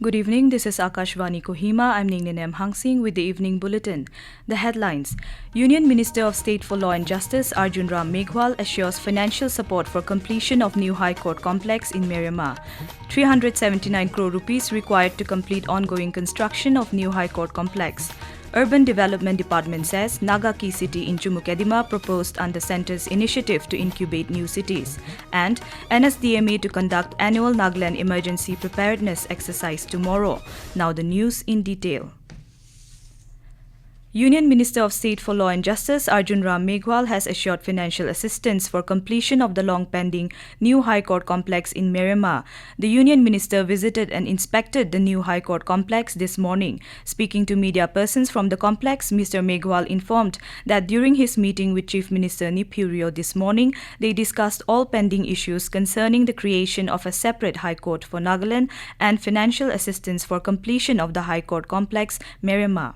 Good evening, this is Akashvani Kohima. I'm Ningninem Hangsing with the Evening Bulletin. The headlines. Union Minister of State for Law and Justice Arjun Meghwal assures financial support for completion of new High Court complex in Meriema. 379 crore rupees required to complete ongoing construction of new High Court complex. Urban Development Department says Nagaki City in Chumoukedima proposed under Centre's initiative to incubate new cities. And NSDMA to conduct annual Nagaland Emergency Preparedness Exercise tomorrow. Now the news in detail. Union Minister of State for Law and Justice Arjun Meghwal has assured financial assistance for completion of the long-pending new High Court complex in Meriema. The Union Minister visited and inspected the new High Court complex this morning. Speaking to media persons from the complex, Mr. Meghwal informed that during his meeting with Chief Minister Nipurio this morning, they discussed all pending issues concerning the creation of a separate High Court for Nagaland and financial assistance for completion of the High Court complex, Meriema.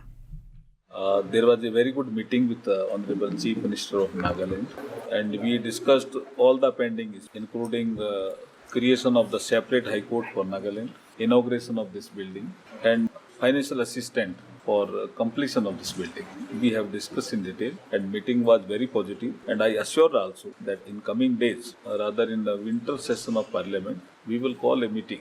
There was a very good meeting with the Honorable Chief Minister of Nagaland, and we discussed all the pending issues, including the creation of the separate High Court for Nagaland, inauguration of this building, and financial assistance for completion of this building. We have discussed in detail, and meeting was very positive. And I assure also that in coming days, rather in the winter session of Parliament, we will call a meeting.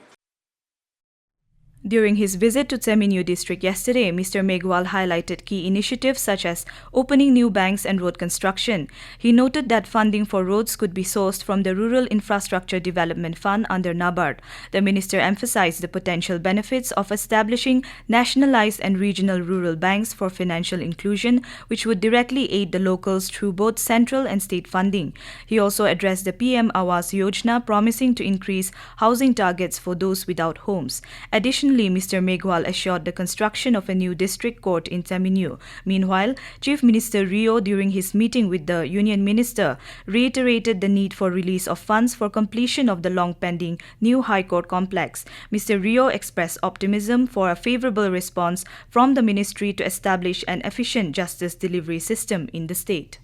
During his visit to Seminyu district yesterday, Mr. Meghwal highlighted key initiatives such as opening new banks and road construction. He noted that funding for roads could be sourced from the Rural Infrastructure Development Fund under NABARD. The minister emphasized the potential benefits of establishing nationalized and regional rural banks for financial inclusion, which would directly aid the locals through both central and state funding. He also addressed the PM Awas Yojana, promising to increase housing targets for those without homes. Additionally, Mr. Meghwal assured the construction of a new district court in Seminyu. Meanwhile, Chief Minister Rio, during his meeting with the Union Minister, reiterated the need for release of funds for completion of the long-pending new High Court complex. Mr. Rio expressed optimism for a favorable response from the ministry to establish an efficient justice delivery system in the state.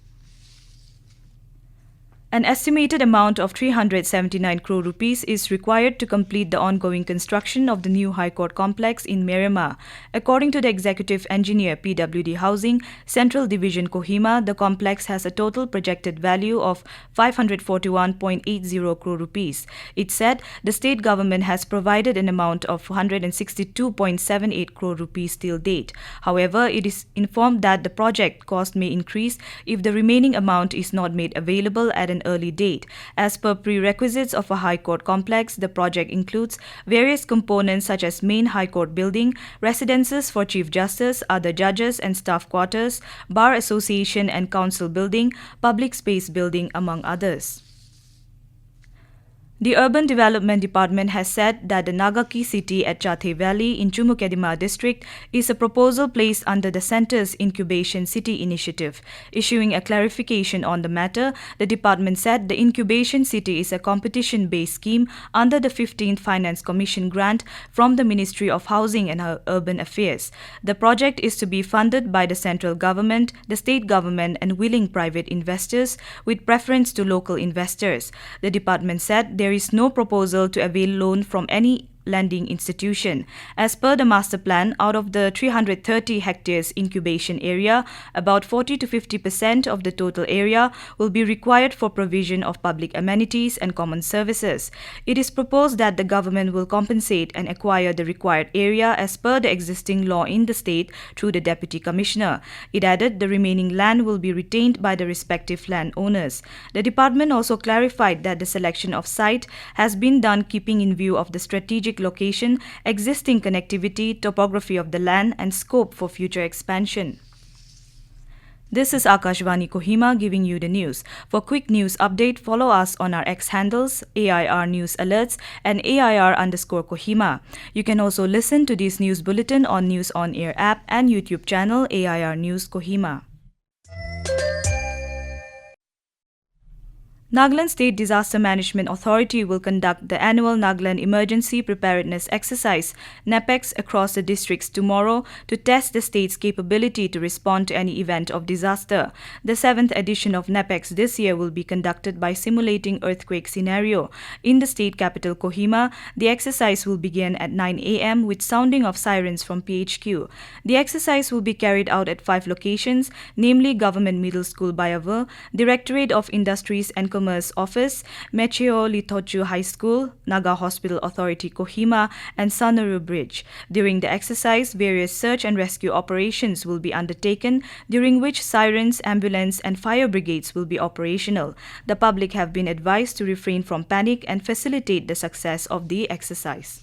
An estimated amount of 379 crore rupees is required to complete the ongoing construction of the new High Court complex in Meriema. According to the Executive Engineer PWD Housing, Central Division Kohima, the complex has a total projected value of 541.80 crore rupees. It said the state government has provided an amount of 162.78 crore rupees till date. However, it is informed that the project cost may increase if the remaining amount is not made available at an early date. As per prerequisites of a High Court complex, the project includes various components such as main High Court building, residences for Chief Justice, other judges and staff quarters, Bar Association and Council building, public space building, among others. The Urban Development Department has said that the Nagaki City at Chathe Valley in Chumoukedima district is a proposal placed under the Centre's Incubation City initiative. Issuing a clarification on the matter, the department said the Incubation City is a competition-based scheme under the 15th Finance Commission grant from the Ministry of Housing and Urban Affairs. The project is to be funded by the central government, the state government and willing private investors with preference to local investors. The department said there is no proposal to avail loan from any lending institution. As per the master plan, out of the 330 hectares incubation area, about 40 to 50% of the total area will be required for provision of public amenities and common services. It is proposed that the government will compensate and acquire the required area as per the existing law in the state through the Deputy Commissioner. It added the remaining land will be retained by the respective landowners. The department also clarified that the selection of site has been done keeping in view of the strategic location, existing connectivity, topography of the land, and scope for future expansion. This is Akashvani Kohima giving you the news. For quick news update, follow us on our X handles, AIR News Alerts, and AIR_Kohima. You can also listen to this news bulletin on News On Air app and YouTube channel AIR News Kohima. Nagaland State Disaster Management Authority will conduct the annual Nagaland Emergency Preparedness Exercise (NEPEX) across the districts tomorrow to test the state's capability to respond to any event of disaster. The 7th edition of NEPEX this year will be conducted by simulating earthquake scenario. In the state capital Kohima, the exercise will begin at 9 a.m. with sounding of sirens from PHQ. The exercise will be carried out at 5 locations, namely Government Middle School Bayava, Directorate of Industries and Commerce Office, Meghwal Litochu High School, Naga Hospital Authority Kohima, and Sanuru Bridge. During the exercise, various search and rescue operations will be undertaken, during which sirens, ambulance, and fire brigades will be operational. The public have been advised to refrain from panic and facilitate the success of the exercise.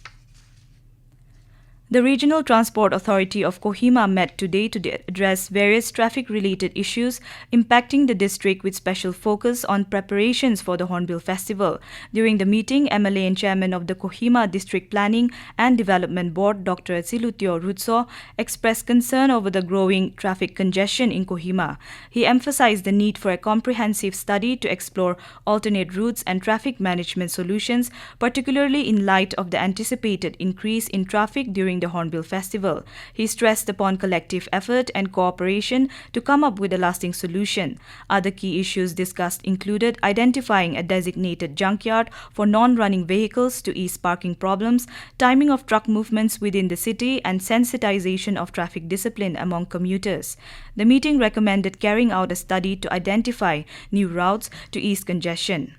The Regional Transport Authority of Kohima met today to address various traffic-related issues impacting the district with special focus on preparations for the Hornbill Festival. During the meeting, MLA and Chairman of the Kohima District Planning and Development Board, Dr. Silutio Rutso, expressed concern over the growing traffic congestion in Kohima. He emphasized the need for a comprehensive study to explore alternate routes and traffic management solutions, particularly in light of the anticipated increase in traffic during the Hornbill Festival. He stressed upon collective effort and cooperation to come up with a lasting solution. Other key issues discussed included identifying a designated junkyard for non-running vehicles to ease parking problems, timing of truck movements within the city, and sensitization of traffic discipline among commuters. The meeting recommended carrying out a study to identify new routes to ease congestion.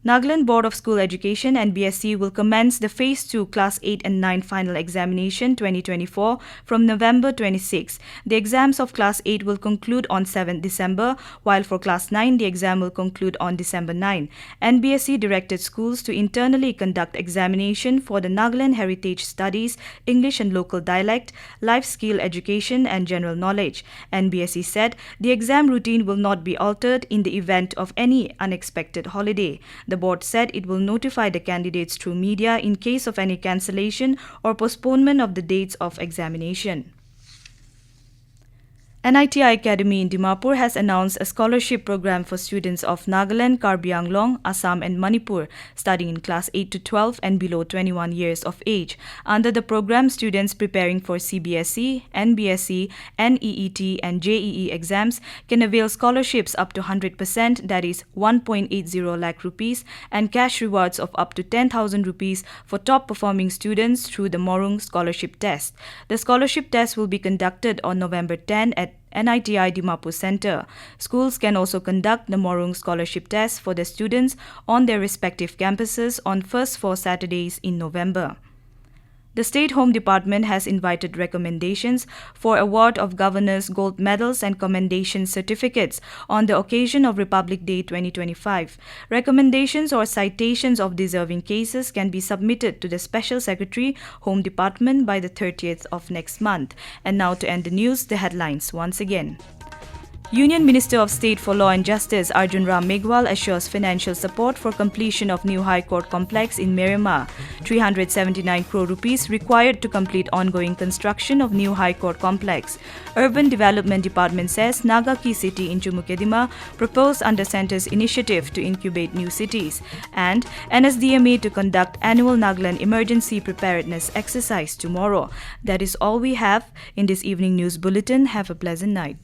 Nagaland Board of School Education (NBSE) will commence the Phase 2 Class 8 and 9 Final Examination 2024 from November 26. The exams of Class 8 will conclude on 7 December, while for Class 9 the exam will conclude on December 9. NBSE directed schools to internally conduct examination for the Nagaland Heritage Studies, English and Local Dialect, Life Skill Education and General Knowledge. NBSE said the exam routine will not be altered in the event of any unexpected holiday. The board said it will notify the candidates through media in case of any cancellation or postponement of the dates of examination. NITI Academy in Dimapur has announced a scholarship program for students of Nagaland, Karbi Anglong, Assam and Manipur studying in class 8 to 12 and below 21 years of age. Under the program, students preparing for CBSE, NBSE, NEET and JEE exams can avail scholarships up to 100%, that is 1.80 lakh rupees, and cash rewards of up to 10,000 rupees for top performing students through the Morung Scholarship Test. The scholarship test will be conducted on November 10 at NITI Dimapur Center. Schools can also conduct the Morung Scholarship Test for their students on their respective campuses on first 4 Saturdays in November. The State Home Department has invited recommendations for award of Governor's Gold Medals and Commendation Certificates on the occasion of Republic Day 2025. Recommendations or citations of deserving cases can be submitted to the Special Secretary, Home Department by the 30th of next month. And now to end the news, the headlines once again. Union Minister of State for Law and Justice Arjun Meghwal assures financial support for completion of new High Court complex in Meriema. 379 crore rupees required to complete ongoing construction of new High Court complex. Urban Development Department says Nagaki City in Chumoukedima proposed under Centre's initiative to incubate new cities. And NSDMA to conduct annual Nagaland Emergency Preparedness Exercise tomorrow. That is all we have in this evening news bulletin. Have a pleasant night.